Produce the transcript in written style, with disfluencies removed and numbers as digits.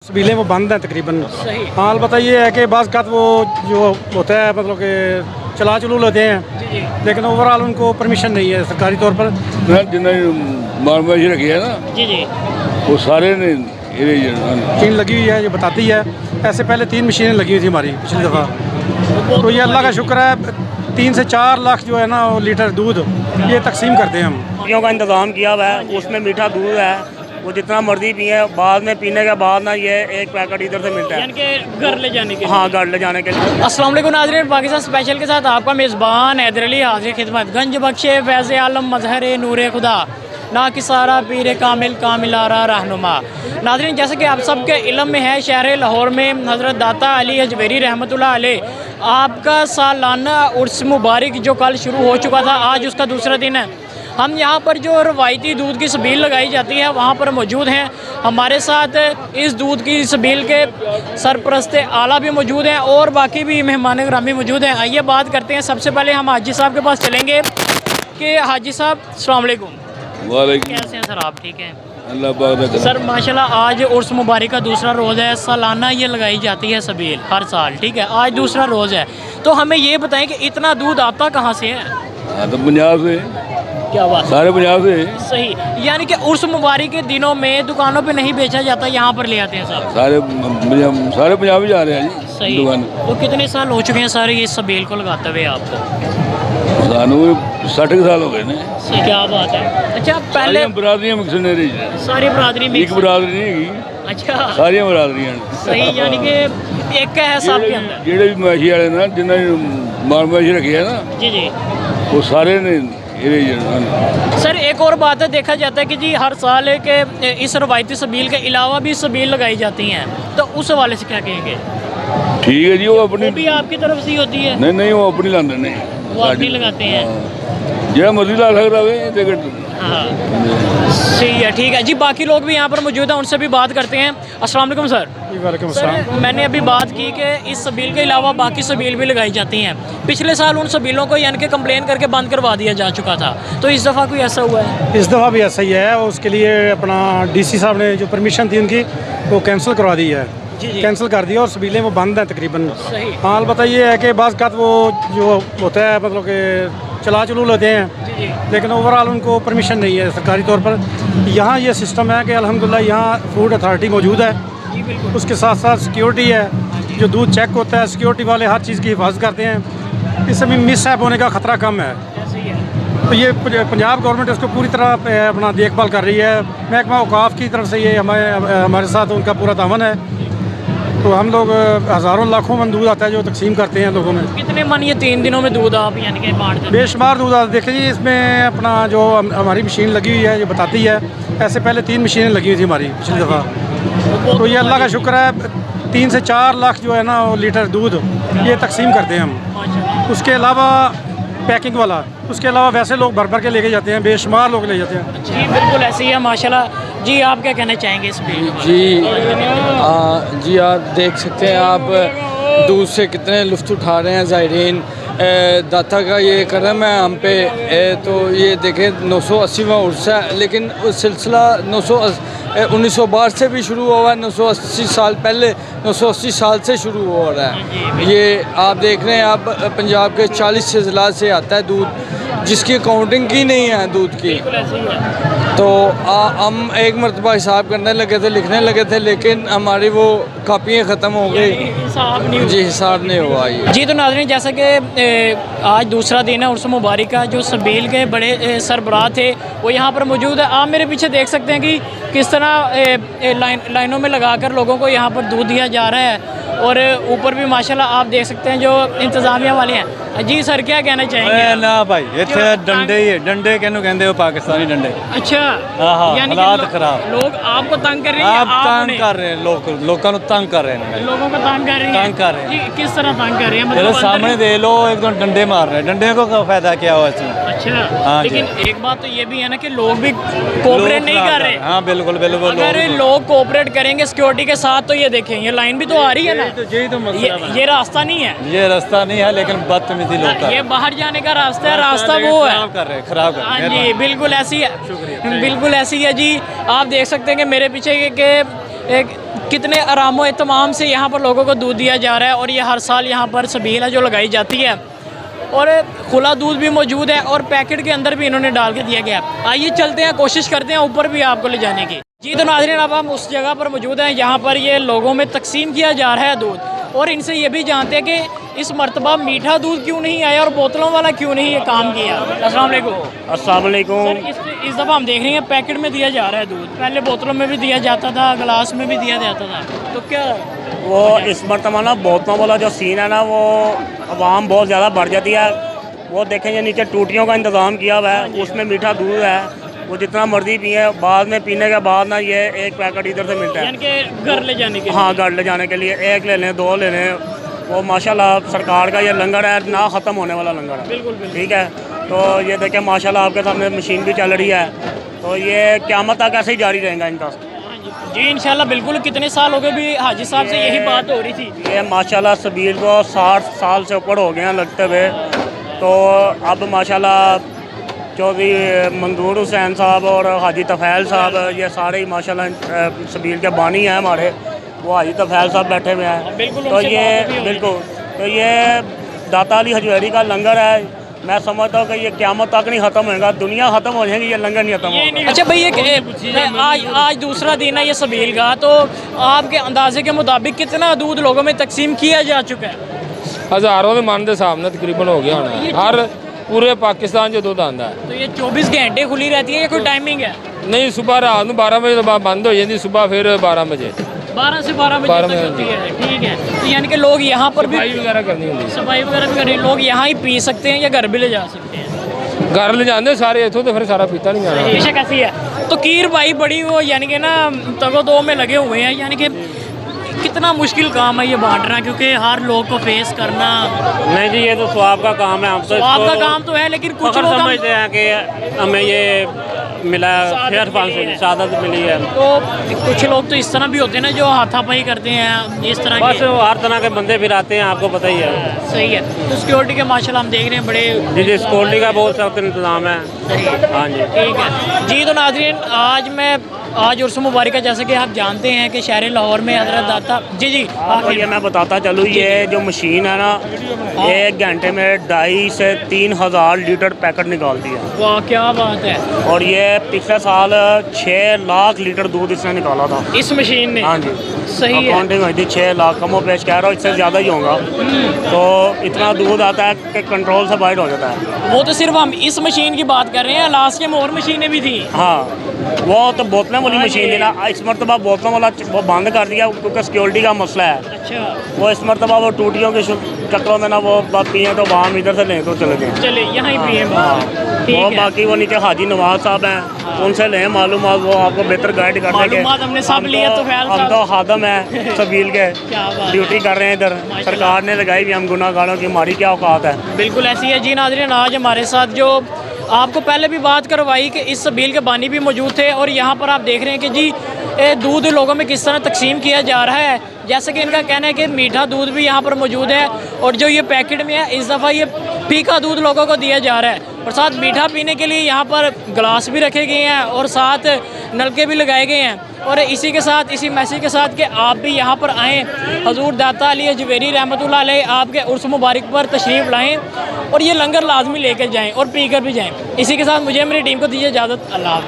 सबीलें वो बंद हैं तकरीबन। सही। हाँ, अलबत्ता ये है कि बाज़ का वो जो होता है मतलब कि चला चलू लेते हैं, लेकिन ओवरऑल उनको परमिशन नहीं है सरकारी तौर पर। जिन्हें मालूमाशी रखी है ना जी जी वो सारे ने मशीन लगी हुई है, ये बताती है। ऐसे पहले 3 मशीनें लगी हुई थी हमारी पिछली दफ़ा, तो ये अल्लाह का शुक्र है 3 से 4 लाख जो है ना वो लीटर दूध ये तकसीम करते हैं हम। पानियों का इंतज़ाम किया हुआ है, उसमें मीठा दूध है, वो जितना मर्जी पिए, बाद में पीने के बाद ना ये एक पैकेट इधर से मिलता है, यानी कि घर ले जाने के लिए। हाँ घर ले जाने के लिए। अस्सलाम वालेकुम नाज़रीन, पाकिस्तान स्पेशल के साथ आपका मेज़बान हैदर अली हाज़िर खिदमत। गंज बख्शे फैज़ आलम मजहर नूर खुदा ना किसारा पीर कामिल कामिलारा रहनुमा। नाज़रीन, जैसे कि आप सबके इल्म में है, शहर लाहौर में हज़रत दाता अली अजमेरी रहमतुल्लाह अलैह आपका सालाना उर्स मुबारक जो कल शुरू हो चुका था, आज उसका दूसरा दिन है। हम यहाँ पर जो रवायती दूध की सबील लगाई जाती है वहाँ पर मौजूद हैं। हमारे साथ इस दूध की सबील के सरपरस्त आला भी मौजूद हैं और बाकी भी मेहमान ग्रामी मौजूद हैं। आइए बात करते हैं। सबसे पहले हम हाजी साहब के पास चलेंगे कि हाजी साहब अस्सलाम वालेकुम। वालेकुम कैसे हैं सर? आप ठीक हैं? अल्लाह पाक का सर माशाल्लाह आज उर्स मुबारक का दूसरा रोज़ है। सालाना ये लगाई जाती है सबील हर साल, ठीक है। आज दूसरा रोज़ है, तो हमें ये बताएं कि इतना दूध आता कहाँ से है? हाँ, तो पंजाब से क्या बात है? सारे पंजाब से सही, यानी कि उर्स मुबारक के दिनों में दुकानों पे नहीं बेचा जाता, यहाँ पर ले आते हैं साहब। सारे पंजाब ही जा रहे हैं जी सही। दुकान। तो कितने साल हो चुके हैं सारे ये सबील को लगाते हुए आपको? सानू 60 साल हो गए ने। सही, क्या बात है। अच्छा, पहले बरादरियां मिक्सनरी सारी बरादरी एक मिक्स। बरादरी नहीं हैगी, अच्छा सारियां बरादरियां सही, यानी कि एक का है साहब के अंदर। जेड़े भी मवेशी वाले ना जिन्हें मालूमाशी रखी है ना जी जी वो सारे ने सर, एक और बात है, देखा जाता है कि जी हर साल के इस रवायती सबील के अलावा भी सबील लगाई जाती हैं, तो उस हवाले से क्या कहेंगे? ठीक है जी। वो अपनी वो भी आपकी तरफ से ही होती है? नहीं वो अपनी लाते नहीं, वो अपनी लगाते हैं। जो मर्जी ला सकता है टिकट। हाँ सही है, ठीक है जी। बाकी लोग भी यहाँ पर मौजूद हैं, उनसे भी बात करते हैं। अस्सलाम वालेकुम सर। वालेकुम सर, अस्सलाम। मैंने अभी बात की कि इस सबील के अलावा बाकी सबील भी लगाई जाती हैं। पिछले साल उन सबीलों को यानी कि कंप्लेन करके बंद करवा दिया जा चुका था, तो इस दफ़ा कोई ऐसा हुआ है? इस दफ़ा भी ऐसा ही है। उसके लिए अपना डीसी साहब ने जो परमिशन थी उनकी वो कैंसिल करवा दी है, कैंसिल कर दिया और सबीलें वो बंद हैं तकरीबन। सही। हाँ, अलबत्ता ये है कि बाज़ का वो जो होता है मतलब कि चला चलू लेते हैं, लेकिन ओवरऑल उनको परमिशन नहीं है सरकारी तौर पर। यहाँ ये सिस्टम है कि अल्हम्दुलिल्लाह यहाँ फूड अथॉरिटी मौजूद है, उसके साथ साथ सिक्योरिटी है, जो दूध चेक होता है सिक्योरिटी वाले हर चीज़ की हिफाजत करते हैं। इससे भी मिसहैप होने का ख़तरा कम है। तो ये पंजाब गवर्नमेंट इसको पूरी तरह अपना देखभाल कर रही है। महकमा औकाफ की तरफ से ये हमारे साथ उनका पूरा तावन है। तो हम लोग हज़ारों लाखों मन दूध आता है जो तकसीम करते हैं लोगों में। कितने मन ये 3 दिनों में दूध आप यानी कि बांटते हैं? बेशुमार दूध आता है। देखिए जी, इसमें अपना जो हमारी मशीन लगी हुई है ये बताती है। ऐसे पहले 3 मशीनें लगी हुई थी हमारी पिछली दफ़ा, तो ये अल्लाह का शुक्र है 3 से 4 लाख जो है ना वो लीटर दूध ये तकसीम करते हैं हम। उसके अलावा पैकिंग वाला, उसके अलावा वैसे लोग भर भर के लेके जाते हैं, बेशुमार लोग ले जाते हैं। जी बिल्कुल ऐसे ही है माशाल्लाह। जी आप क्या कहना चाहेंगे इस पे? जी आप देख सकते हैं आप दूध से कितने लुत्फ़ उठा रहे हैं ज़ायरीन। दाता का ये करम है हम पे। तो ये देखें 980वां उर्स है, लेकिन उस सिलसिला 1912 से भी शुरू हुआ है। 980 साल पहले 980 साल से शुरू हो रहा है। ये आप देख रहे हैं, आप पंजाब के 40 अजला से आता है दूध, जिसकी अकाउंटिंग की नहीं है दूध की। तो हम एक मरतबा हिसाब करने लगे थे, लिखने लगे थे, लेकिन हमारी वो कापियाँ ख़त्म हो गई जी, हिसाब नहीं हुआ ये। जी तो नाज़रीन, जैसा कि आज दूसरा दिन है उर्स मुबारक का, जो सबील के बड़े सरबराह थे वो यहाँ पर मौजूद है। आप मेरे पीछे देख सकते हैं कि किस तरह लाइनों में लगाकर लोगों को यहाँ पर दूध दिया जा रहा है, और ऊपर भी माशाल्लाह आप देख सकते हैं जो इंतज़ामिया वाले हैं। जी सर, क्या कहना चाहेंगे? ना भाई इतने डंडे ही डंडे कहने कहते हो, पाकिस्तानी डंडे। अच्छा, यानी हालात खराब। लोग आपको तंग कर रहे हैं? आप तंग कर रहे हैं, लोगों को तंग कर रहे हैं। लोगों को तंग कर रहे हैं? तंग कर रहे हैं। जी, किस तरह तंग कर रहे हैं? चलो सामने दे लो, एकदम डंडे मार रहे हैं। डंडे को क्या फायदा क्या हुआ इसमें? अच्छा, हाँ जी। लेकिन एक बात तो ये भी है ना कि लोग भी कोऑपरेट नहीं कर रहे। हाँ बिल्कुल बिल्कुल। अगर लोग कोऑपरेट करेंगे सिक्योरिटी के साथ तो ये देखें, ये लाइन भी तो आ रही है ना। यही तो मसला ये रास्ता नहीं है, ये रास्ता नहीं है, लेकिन बदतमीजी लोग कर ये बाहर जाने का रास्ता है, रास्ता वो है। खराब कर रहे हैं, खराब कर हाँ रहे हैं। जी बिल्कुल ऐसी है, बिल्कुल ऐसी है जी। आप देख सकते हैं कि मेरे पीछे के एक कितने आराम व एहतमाम से यहाँ पर लोगों को दूध दिया जा रहा है। और ये हर साल यहाँ पर सबील है जो लगाई जाती है और खुला दूध भी मौजूद है और पैकेट के अंदर भी इन्होंने डाल के दिया गया। आइए चलते हैं, कोशिश करते हैं ऊपर भी आपको ले जाने की। जी तो नाज़रीन, अब हम उस जगह पर मौजूद हैं जहाँ पर ये लोगों में तकसीम किया जा रहा है दूध, और इनसे ये भी जानते हैं कि इस मरतबा मीठा दूध क्यों नहीं आया और बोतलों वाला क्यों नहीं ये काम किया। अस्सलाम वालेकुम। अस्सलाम वालेकुम। सर, इस दफ़ा हम देख रहे हैं पैकेट में दिया जा रहा है दूध, पहले बोतलों में भी दिया जाता था, गिलास में भी दिया जाता था, तो क्या वो इस मरतबा ना बोतलों वाला जो सीन है ना, वो आवाम बहुत ज़्यादा बढ़ जाती है। वो देखेंगे नीचे टूटियों का इंतज़ाम किया हुआ है, उसमें मीठा दूध है, वो जितना मर्जी पिए, बाद में पीने के बाद ना ये एक पैकेट इधर से मिलता है, यानी कि घर ले जाने के लिए। हाँ घर ले जाने के लिए एक ले लें, दो ले लें। वो माशाल्लाह सरकार का ये लंगर है, ना ख़त्म होने वाला लंगर है। बिल्कुल बिल्कुल। ठीक है, तो ये देखें माशाल्लाह आपके सामने मशीन भी चल रही है, तो ये क़यामत तक ऐसे ही जारी रहेगा इनका। जी इंशाल्लाह बिल्कुल। कितने साल हो गए भी हाजी साहब से यही बात हो रही थी। ये माशाल्लाह सबील को 60 साल से ऊपर हो गए हैं लगते हुए, तो अब माशाल्लाह चौधरी मंजूर हुसैन साहब और हाजी तफ़ैल साहब, ये सारे ही माशाल्लाह सबील के बानी हैं हमारे। वो हाजी तफ़ैल साहब बैठे हुए हैं, बिल्कुल तो उनसे ये बात भी हो रही है। बिल्कुल, तो ये दाता अली हजवेरी का लंगर है। मैं समझता हूँ कि ये क़यामत तक नहीं ख़त्म होगा, दुनिया ख़त्म हो जाएगी, ये लंगर नहीं ख़त्म होगा। अच्छा भाई, आज दूसरा दिन है ये सबील का, तो आपके अंदाजे के मुताबिक कितना दूध लोगों में तकसीम किया जा चुका है? हज़ारों के मन के हिसाब से तकरीबन हो गया होना है। हर पूरे पाकिस्तान जो दूध आता है। तो ये 24 घंटे खुली रहती है या कोई टाइमिंग है? नहीं, सुबह रात को 12 बजे बाद बंद हो जाती, सुबह फिर 12 बजे 12 से 12 बजे तक होती है। ठीक है, तो यानी कि लोग यहाँ पर भी सफाई वगैरह करनी होती सफाई वगैरह भी करें, लोग यहाँ ही पी सकते हैं या घर भी ले जा सकते हैं? है। घर ले जाते सारे इतों, तो फिर सारा पीता नहीं जाना। बेशक ऐसी है। तो कीर भाई बड़ी वो यानी कि ना तगो दो में लगे हुए हैं, यानी कि कितना मुश्किल काम है ये बांटना, क्योंकि हर लोग को फेस करना। नहीं जी, ये तो स्वाब का काम है। हम तो आपका काम तो है, लेकिन कुछ फख्र लोग समझते हैं कि हमें ये मिला, फेयर फांसी शहादत मिली है। तो कुछ लोग तो इस तरह भी होते हैं ना जो हाथापाई करते हैं इस तरह बस के। हर तरह के बंदे फिर आते हैं, आपको पता ही है। सही है। तो सिक्योरिटी के माशाल्लाह हम देख रहे हैं बड़े जी जी, सिक्योरिटी का बहुत सख्त इंतजाम है। हाँ जी, ठीक है जी। तो नाज़रीन, आज उर्स मुबारक है, जैसे कि आप जानते हैं कि शहर लाहौर में हज़रत दाता जी जी तो ये मैं बताता चलूँ, ये जो मशीन है ना, एक घंटे में 2.5 से 3 हज़ार लीटर पैकेट निकालती है। वाह क्या बात है। और ये पिछले साल 6 लाख लीटर दूध इसने निकाला था इस मशीन ने? हाँ जी, सही है। अकाउंटिंग हुई थी 6 लाख, कमो पेश कह रहा हूँ, इससे ज़्यादा ही होगा। तो इतना दूध आता है कि कंट्रोल से बाहर हो जाता है। वो तो सिर्फ हम इस मशीन की बात कर रहे हैं, लास्ट में और मशीनें भी थी। हाँ, वो तो बोतलों वाली मशीन थी ना, इस मरतबा बोतलों वाला वो बंद कर दिया क्योंकि सिक्योरिटी का मसला है। अच्छा, वो इस मरतबा वो टूटियों के चक्करों में ना वो पिए तो वहाँ इधर से लें तो चले गए। चले यहाँ ही पिए। वो ठीक है। बाकी वो नीचे हाजी नवाज साहब हैं, उनसे लें मालूमात, वो आपको बेहतर गाइड कर देंगे। मालूमात हमने सब लिया तो ख्याल हम तो खादम है सबील के, क्या बात ड्यूटी कर रहे हैं इधर, सरकार ने लगाई भी, हम गुनाहगारों की हमारी क्या औकात है। बिल्कुल ऐसी है जी। नाज़रीन, आज हमारे साथ जो आपको पहले भी बात करवाई कि इस सबील के बानी भी मौजूद थे, और यहाँ पर आप देख रहे हैं कि जी दूध लोगों में किस तरह तकसीम किया जा रहा है। जैसे कि इनका कहना है कि मीठा दूध भी यहाँ पर मौजूद है, और जो ये पैकेट में है इस दफ़ा ये फीका दूध लोगों को दिया जा रहा है, और साथ मीठा पीने के लिए यहाँ पर गिलास भी रखे गए हैं और साथ नलके भी लगाए गए हैं। और इसी के साथ, इसी मैसेज के साथ कि आप भी यहाँ पर आएँ, हजूर दाता अली हजवेरी रहमतुल्लाह अलैह आपके उर्स मुबारक पर तशरीफ़ लाएँ और ये लंगर लाजमी लेकर जाएँ और पी कर भी जाएँ। इसी के साथ मुझे मेरी टीम को दीजिए इजाज़त। अल्लाह हाफ़िज़।